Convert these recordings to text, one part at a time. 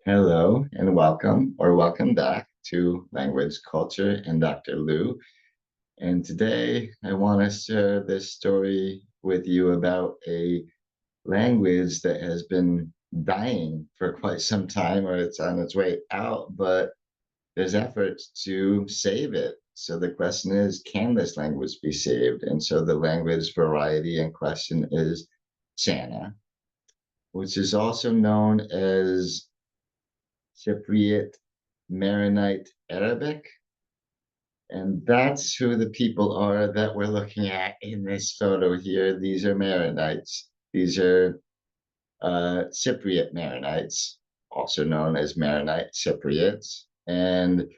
Hello and welcome or welcome back to Language, Culture, and Dr. Lou. And today I want to share this story with you about a language that has been dying for quite some time or it's on its way out, but there's efforts to save it. So the question is, can this language be saved? And so the language variety in question is Sanna, which is also known as Cypriot Maronite Arabic. And that's who the people are that we're looking at in this photo here. These are Maronites. These are Cypriot Maronites, also known as Maronite Cypriots. And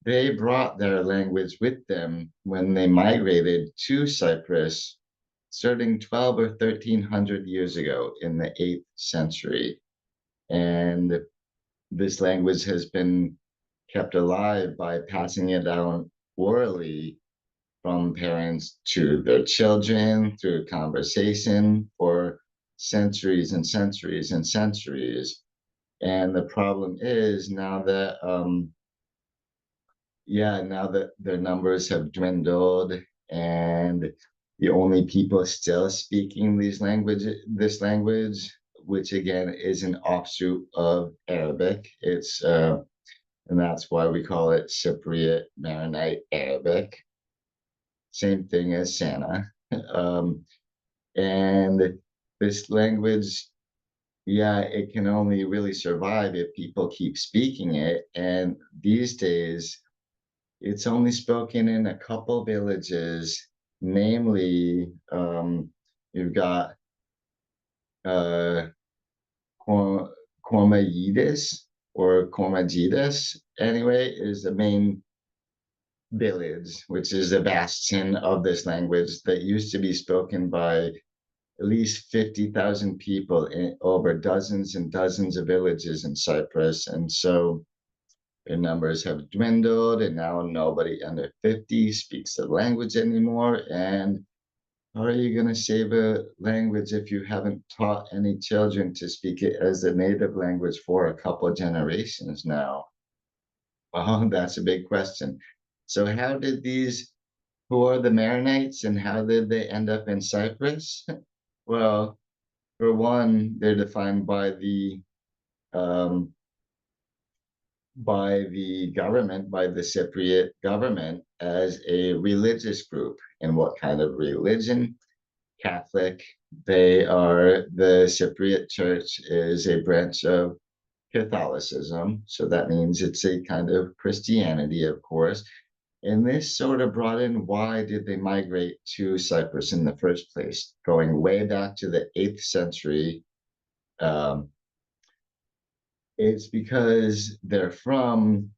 they brought their language with them when they migrated to Cyprus starting 12 or 1300 years ago in the 8th century. And this language has been kept alive by passing it down orally from parents to their children through conversation for centuries and centuries and centuries. And the problem is now that their numbers have dwindled and the only people still speaking this language, which again is an offshoot of Arabic. And that's why we call it Cypriot Maronite Arabic. Same thing as Sanna. Um, and this language, yeah, it can only really survive if people keep speaking it. And these days, it's only spoken in a couple villages, namely, you've got uh, Cormagidis or Cormagidis, anyway, is the main village, which is the bastion of this language that used to be spoken by at least 50,000 people in over dozens and dozens of villages in Cyprus. And so their numbers have dwindled, and now nobody under 50 speaks the language anymore. And how are you going to save a language if you haven't taught any children to speak it as a native language for a couple of generations now? Well, that's a big question. So, how did these, who are the Maronites, and how did they end up in Cyprus? Well, for one, they're defined um, by the government, by the Cypriot government, as a religious group. And what kind of religion? Catholic. The Cypriot Church is a branch of Catholicism. So that means it's a kind of Christianity, of course. And this sort of brought in why did they migrate to Cyprus in the first place? Going way back to the 8th century, um, it's because they're from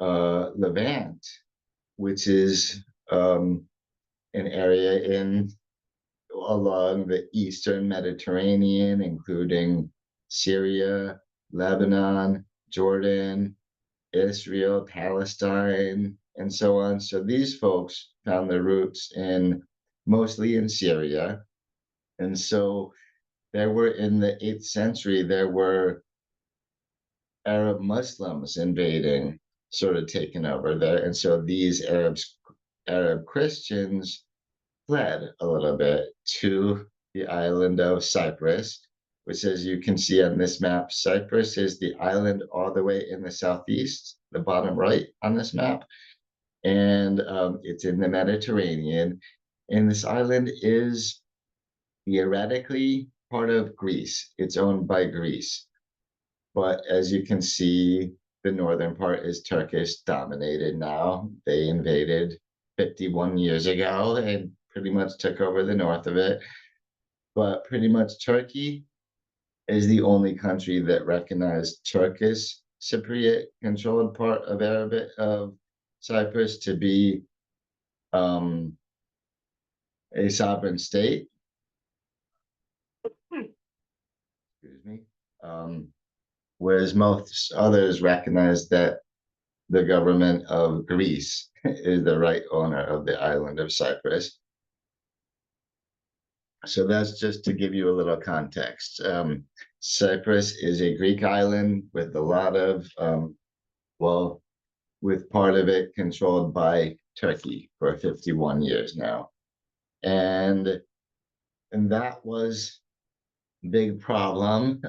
Levant, which is an area in along the Eastern Mediterranean, including Syria, Lebanon, Jordan, Israel, Palestine, and so on. So these folks found their roots in mostly in Syria. And so there were in the 8th century, there were Arab Muslims invading, sort of taking over there. And so these Arab Christians fled a little bit to the island of Cyprus, which, as you can see on this map, Cyprus is the island all the way in the southeast, the bottom right on this map. And it's in the Mediterranean. And this island is theoretically part of Greece. It's owned by Greece. But as you can see, the northern part is Turkish dominated now. They invaded 51 years ago and pretty much took over the north of it. But pretty much Turkey is the only country that recognized Turkish Cypriot controlled part of Arabic of Cyprus to be um, a sovereign state. Excuse me. Um, Whereas most others recognize that the government of Greece is the right owner of the island of Cyprus. So that's just to give you a little context. Cyprus is a Greek island with a lot of, well, with part of it controlled by Turkey for 51 years now. And and that was a big problem.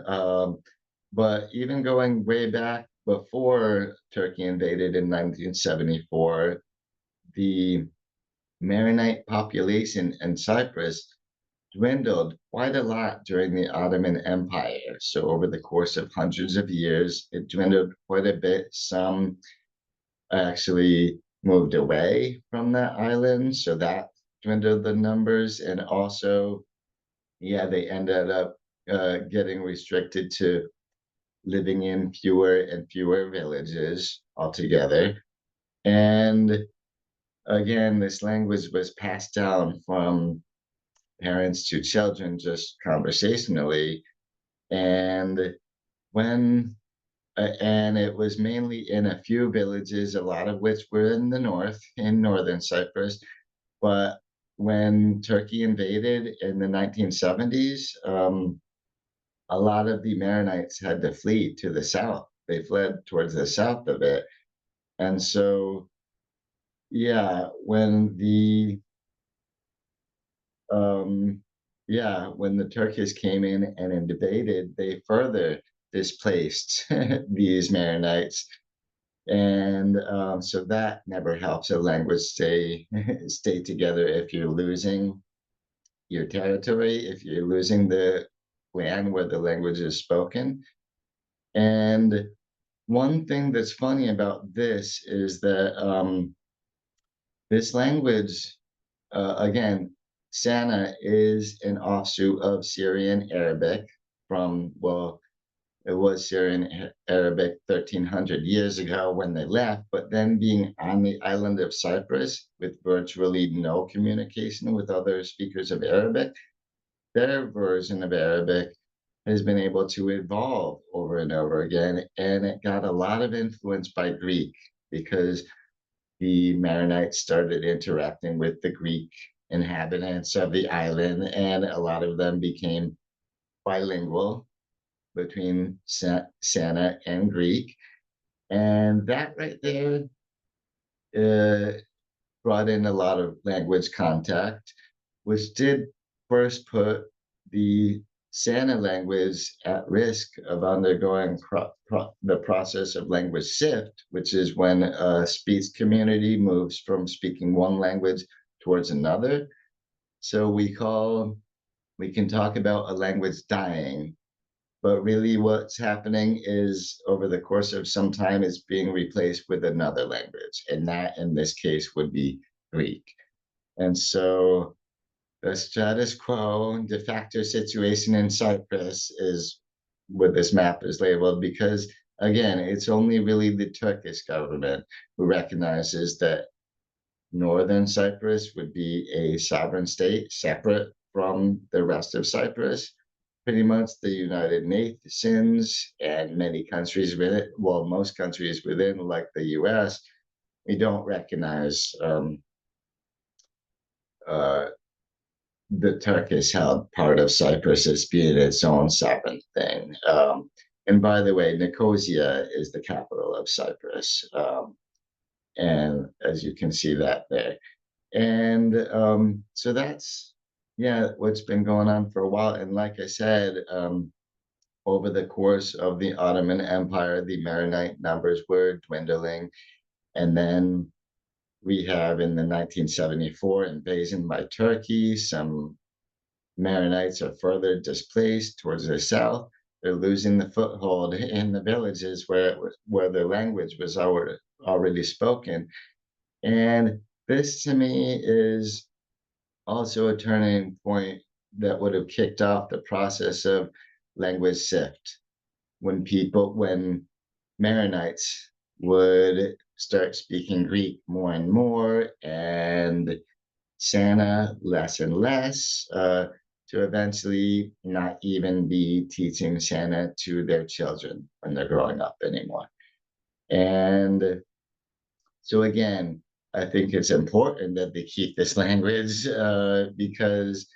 But even going way back before Turkey invaded in 1974, the Maronite population in Cyprus dwindled quite a lot during the Ottoman Empire. So over the course of hundreds of years, it dwindled quite a bit. Some actually moved away from that island, so that dwindled the numbers. And also, yeah, they ended up getting restricted to living in fewer and fewer villages altogether. And again, this language was passed down from parents to children just conversationally. And when and it was mainly in a few villages, a lot of which were in the north, in northern Cyprus. But when Turkey invaded in the 1970s, a lot of the Maronites had to flee to the south. They fled towards the south of it. And so, yeah, um, when the Turkish came in and invaded, they further displaced these Maronites, and so that never helps a language stay stay together if you're losing your territory, if you're losing the land where the language is spoken. And one thing that's funny about this is that this language, again, Sanna is an offshoot of Syrian Arabic from, well, it was Syrian Arabic 1300 years ago when they left, but then being on the island of Cyprus with virtually no communication with other speakers of Arabic, their version of Arabic has been able to evolve over and over again. And it got a lot of influence by Greek because the Maronites started interacting with the Greek inhabitants of the island, and a lot of them became bilingual between Santa and Greek. And that right there uh, brought in a lot of language contact, which did first put the Santa language at risk of undergoing the process of language shift, which is when a speech community moves from speaking one language towards another. So we can talk about a language dying, but really what's happening is over the course of some time it's being replaced with another language, and that in this case would be Greek. And so the status quo de facto situation in Cyprus is what this map is labeled, because again, it's only really the Turkish government who recognizes that northern Cyprus would be a sovereign state separate from the rest of Cyprus. Pretty much the United Nations and many countries within, well, most countries within, like the US, we don't recognize uh, the Turkish held part of Cyprus as being its own sovereign thing. And by the way, Nicosia is the capital of Cyprus. And as you can see that there. And so that's, yeah, what's been going on for a while. And like I said, over the course of the Ottoman Empire, the Maronite numbers were dwindling. And then we have in the 1974 invasion by Turkey, some Maronites are further displaced towards the south. They're losing the foothold in the villages where their language was already spoken. And this to me is also a turning point that would have kicked off the process of language shift when Maronites would start speaking Greek more and more, and Santa less and less, to eventually not even be teaching Santa to their children when they're growing up anymore. And so again, I think it's important that they keep this language because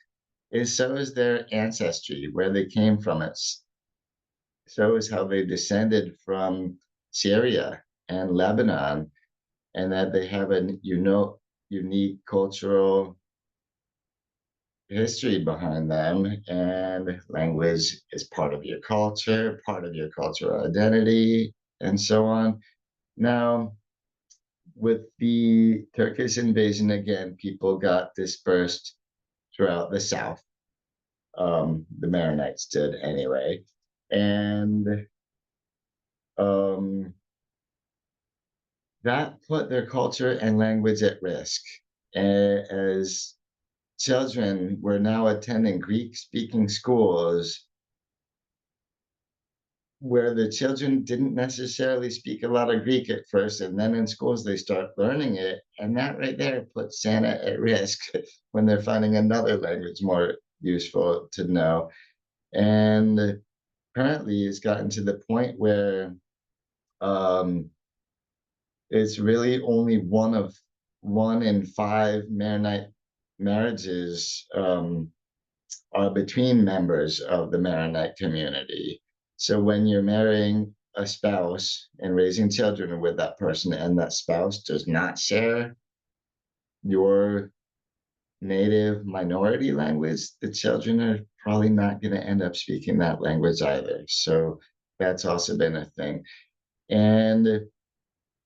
it shows their ancestry, where they came from. shows how they descended from Syria and Lebanon, and that they have a unique cultural history behind them, and language is part of your culture, part of your cultural identity, and so on. Now, with the Turkish invasion again, people got dispersed throughout the South. The Maronites did anyway. And um, that put their culture and language at risk. As children were now attending Greek speaking schools where the children didn't necessarily speak a lot of Greek at first, and then in schools they start learning it. And that right there puts Santa at risk when they're finding another language more useful to know. And currently, it's gotten to the point where um, it's really only one in five Maronite marriages are between members of the Maronite community. So when you're marrying a spouse and raising children with that person, and that spouse does not share your native minority language, the children are probably not going to end up speaking that language either. So that's also been a thing. And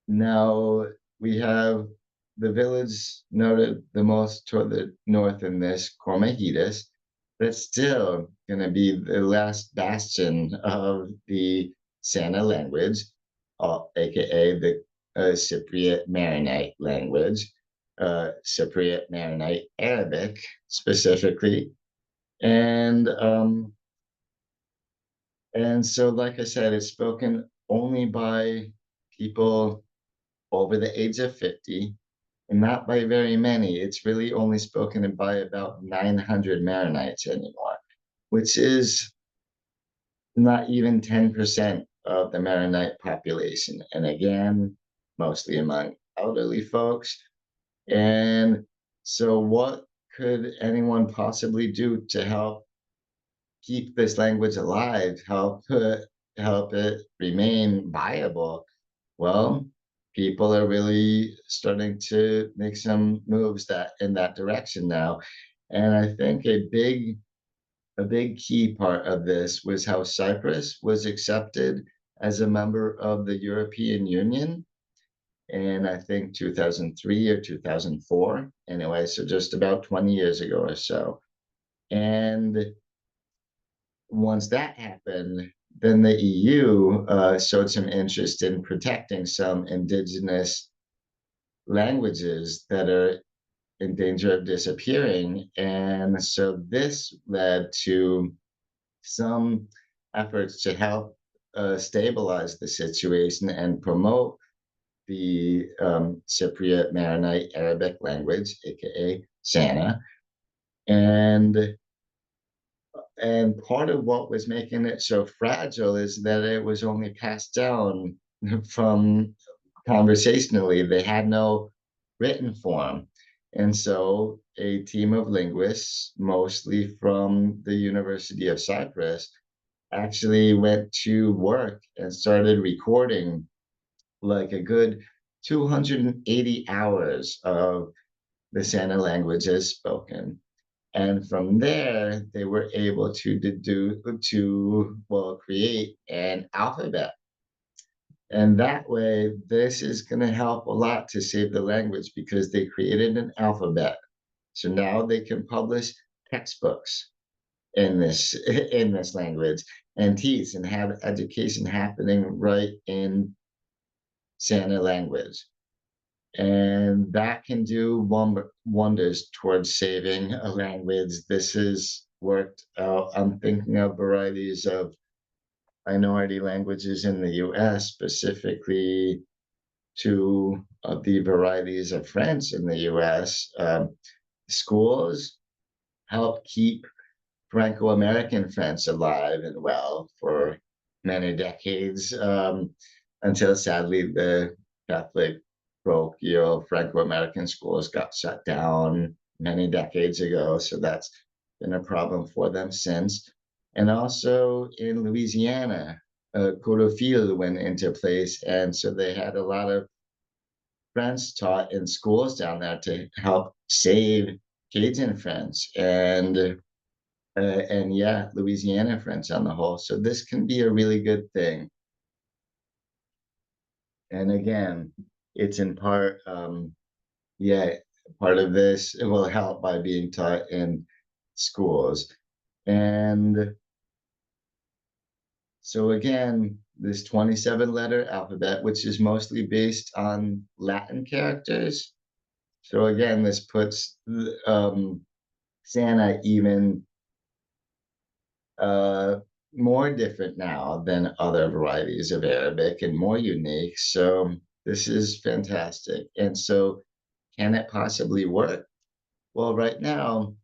now we have the village noted the most toward the north in this, Cormahitis, that's still going to be the last bastion of the Sanna language, aka the Cypriot Maronite language, Cypriot Maronite Arabic specifically. And and so, like I said, it's spoken only by people over the age of 50, and not by very many. It's really only spoken by about 900 Maronites anymore, which is not even 10% of the Maronite population. And again, mostly among elderly folks. And so, what could anyone possibly do to help keep this language alive, help it remain viable? Well, people are really starting to make some moves that in that direction now. And I think a big key part of this was how Cyprus was accepted as a member of the European Union in, I think, 2003 or 2004. Anyway, so just about 20 years ago or so. And once that happened, then the EU showed some interest in protecting some indigenous languages that are in danger of disappearing. And so this led to some efforts to help stabilize the situation and promote the Cypriot Maronite Arabic language, aka Sanna. And part of what was making it so fragile is that it was only passed down from conversationally. They had no written form. And so a team of linguists, mostly from the University of Cyprus, actually went to work and started recording like a good 280 hours of the Santa language as spoken. And from there, they were able to create an alphabet. And that way, this is going to help a lot to save the language because they created an alphabet. So now they can publish textbooks in this in this language and teach and have education happening right in Santa language. And that can do wonders towards saving a language. This has worked out. I'm thinking of varieties of minority languages in the US, specifically two of the varieties of French in the US. Schools help keep Franco American French alive and well for many decades, until sadly the Catholic parochial Franco American schools got shut down many decades ago. So that's been a problem for them since. And also in Louisiana, chlorophyll went into place, and so they had a lot of French taught in schools down there to help save Cajun French and yeah, Louisiana French on the whole. So this can be a really good thing. And again, it's in part, yeah, part of this it will help by being taught in schools. And so again, this 27 letter alphabet, which is mostly based on Latin characters. So again, this puts Santa even uh, more different now than other varieties of Arabic and more unique. So this is fantastic. And so, can it possibly work? Well, right now,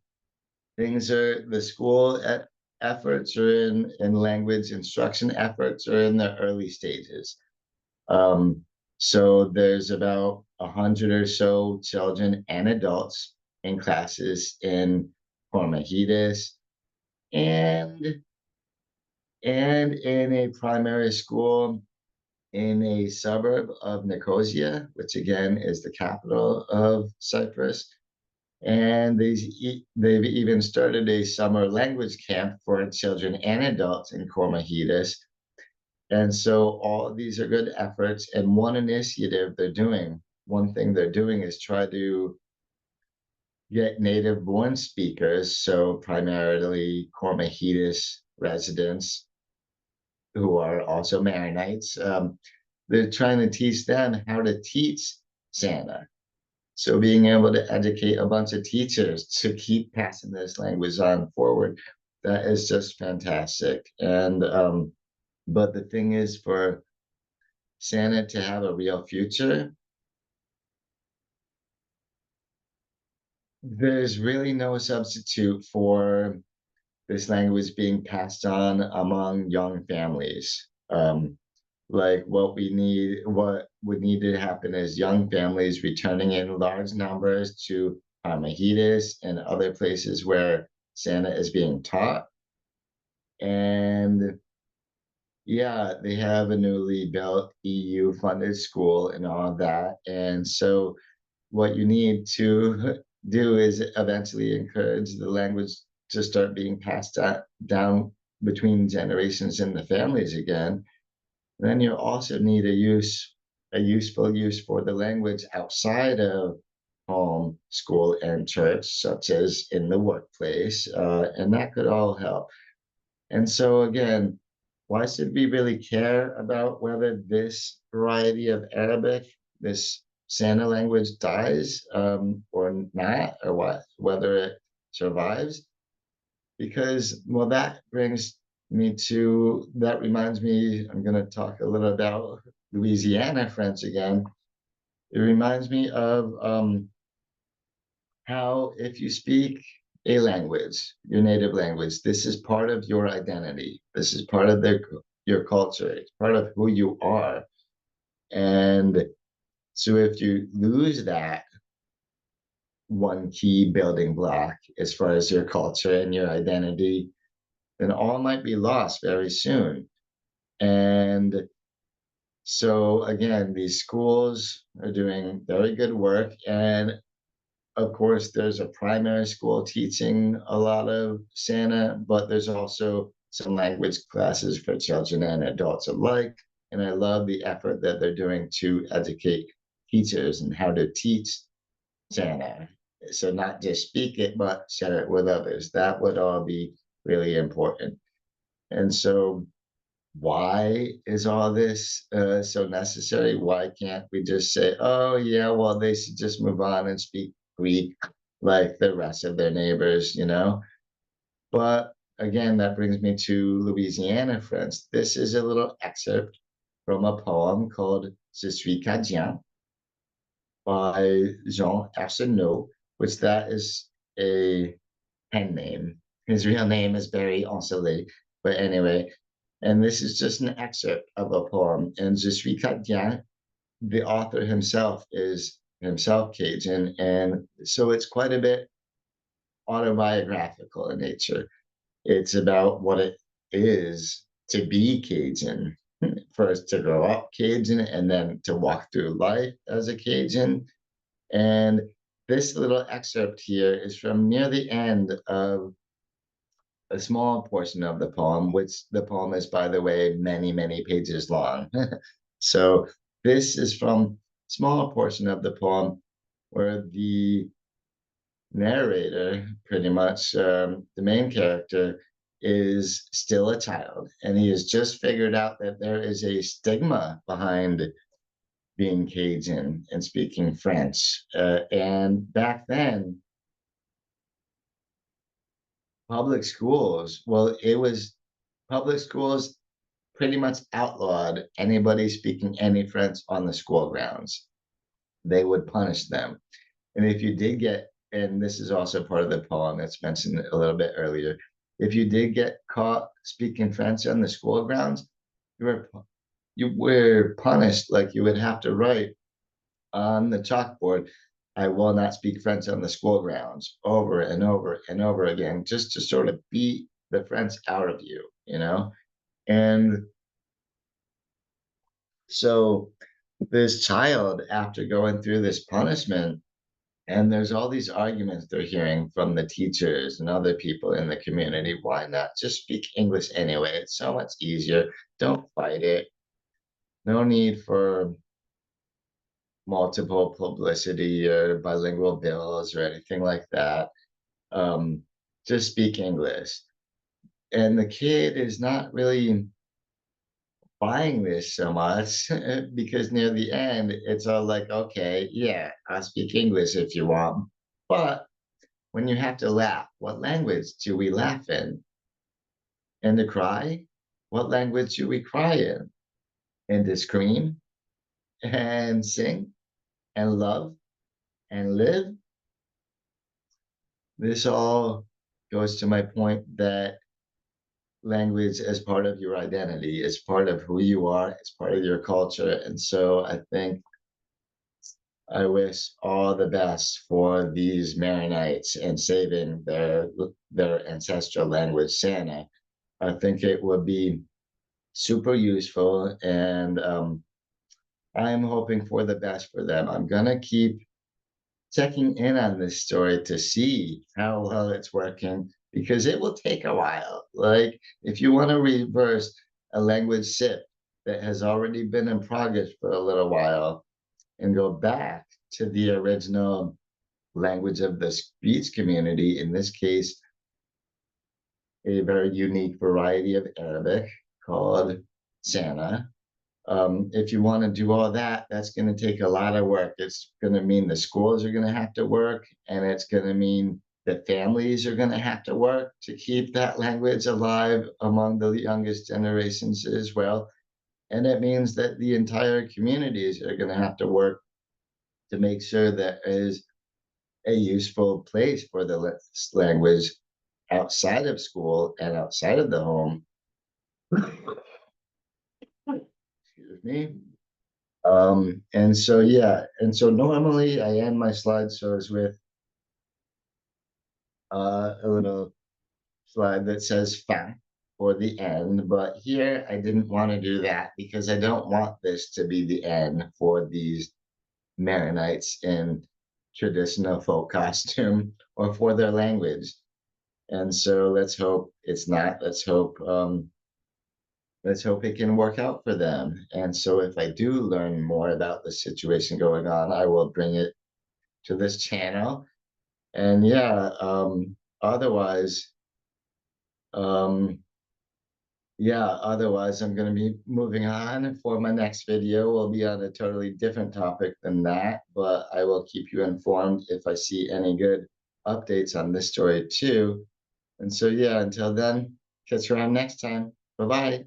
things are the efforts are in language instruction efforts are in the early stages. Um, so there's about 100 or so children and adults in classes in Formahidis and in a primary school in a suburb of Nicosia, which again is the capital of Cyprus. And they've even started a summer language camp for children and adults in Formahidis. And so all of these are good efforts. And one thing they're doing is try to get native born speakers, so primarily Formahidis residents who are also Maronites. They're trying to teach them how to teach Santa. So being able to educate a bunch of teachers to keep passing this language on forward, that is just fantastic. And but the thing is, for Santa to have a real future, there's really no substitute for this language being passed on among young families. Like what would need to happen is young families returning in large numbers to Armahidas and other places where Santa is being taught. And yeah, they have a newly built EU funded school and all of that. And so what you need to do is eventually encourage the language to start being down between generations in the families again. Then you also need a useful use for the language outside of home, school, and church, such as in the workplace, and that could all help. And so again, why should we really care about whether this variety of Arabic, this Santa language, dies or not, or whether it survives? Because well, that reminds me, I'm going to talk a little about Louisiana French again. It reminds me of how if you speak a language, your native language, this is part of your identity. This is part of your culture. It's part of who you are. And so if you lose that one key building block as far as your culture and your identity, then all might be lost very soon. And so again, these schools are doing very good work. And of course, there's a primary school teaching a lot of Santa, but there's also some language classes for children and adults alike. And I love the effort that they're doing to educate teachers and how to teach Santa. So not just speak it, but share it with others. That would all be really important. And so why is all this so necessary? Why can't we just say, oh, yeah, well, they should just move on and speak Greek like the rest of their neighbors, you know? But again, that brings me to Louisiana, friends. This is a little excerpt from a poem called Je suis Cadien by Jean Arsenault, which that is a pen name. His real name is Barry Ancelet. But anyway, and this is just an excerpt of a poem. And Je suis Cadien, the author himself is himself Cajun. And so it's quite a bit autobiographical in nature. It's about what it is to be Cajun, first to grow up Cajun and then to walk through life as a Cajun. And this little excerpt here is from near the end of a small portion of the poem, which the poem is, by the way, many, many pages long. So this is from small portion of the poem where the narrator, pretty much the main character, is still a child, and he has just figured out that there is a stigma behind being Cajun and speaking French. And back then, public schools, well, it was public schools pretty much outlawed anybody speaking any French on the school grounds. They would punish them. And if you did get, and this is also part of the poem that's mentioned a little bit earlier, if you did get caught speaking French on the school grounds, you were punished. Like you would have to write on the chalkboard, "I will not speak French on the school grounds," over and over and over again, just to sort of beat the French out of you, you know? And so this child, after going through this punishment, and there's all these arguments they're hearing from the teachers and other people in the community. Why not just speak English anyway? It's so much easier. Don't fight it. No need for multiple publicity or bilingual bills or anything like that. Um, just speak English. And the kid is not really buying this so much because near the end, it's all like, okay, yeah, I'll speak English if you want. But when you have to laugh, what language do we laugh in? And to cry, what language do we cry in? And to scream and sing and love and live? This all goes to my point that language as part of your identity is part of who you are, it's part of your culture. And so I think I wish all the best for these Maronites and saving their ancestral language, Sanna. I think it would be super useful, and I'm hoping for the best for them. I'm gonna keep checking in on this story to see how well it's working because it will take a while. Like if you want to reverse a language shift that has already been in progress for a little while and go back to the original language of the speech community, in this case, a very unique variety of Arabic called Sanna. If you want to do all that, that's going to take a lot of work. It's going to mean the schools are going to have to work, and it's going to mean the families are going to have to work to keep that language alive among the youngest generations as well. And it means that the entire communities are going to have to work to make sure that there is a useful place for the language outside of school and outside of the home. Excuse me. And so yeah, and so normally I end my slideshows with a little slide that says fact for the end, but here I didn't want to do that because I don't want this to be the end for these Maronites in traditional folk costume or for their language. And so let's hope it's not. Let's hope it can work out for them. And so if I do learn more about the situation going on, I will bring it to this channel. And yeah, otherwise, um, otherwise I'm going to be moving on for my next video. Will be on a totally different topic than that, but I will keep you informed if I see any good updates on this story too. And so yeah, until then, catch you around next time. Bye-bye.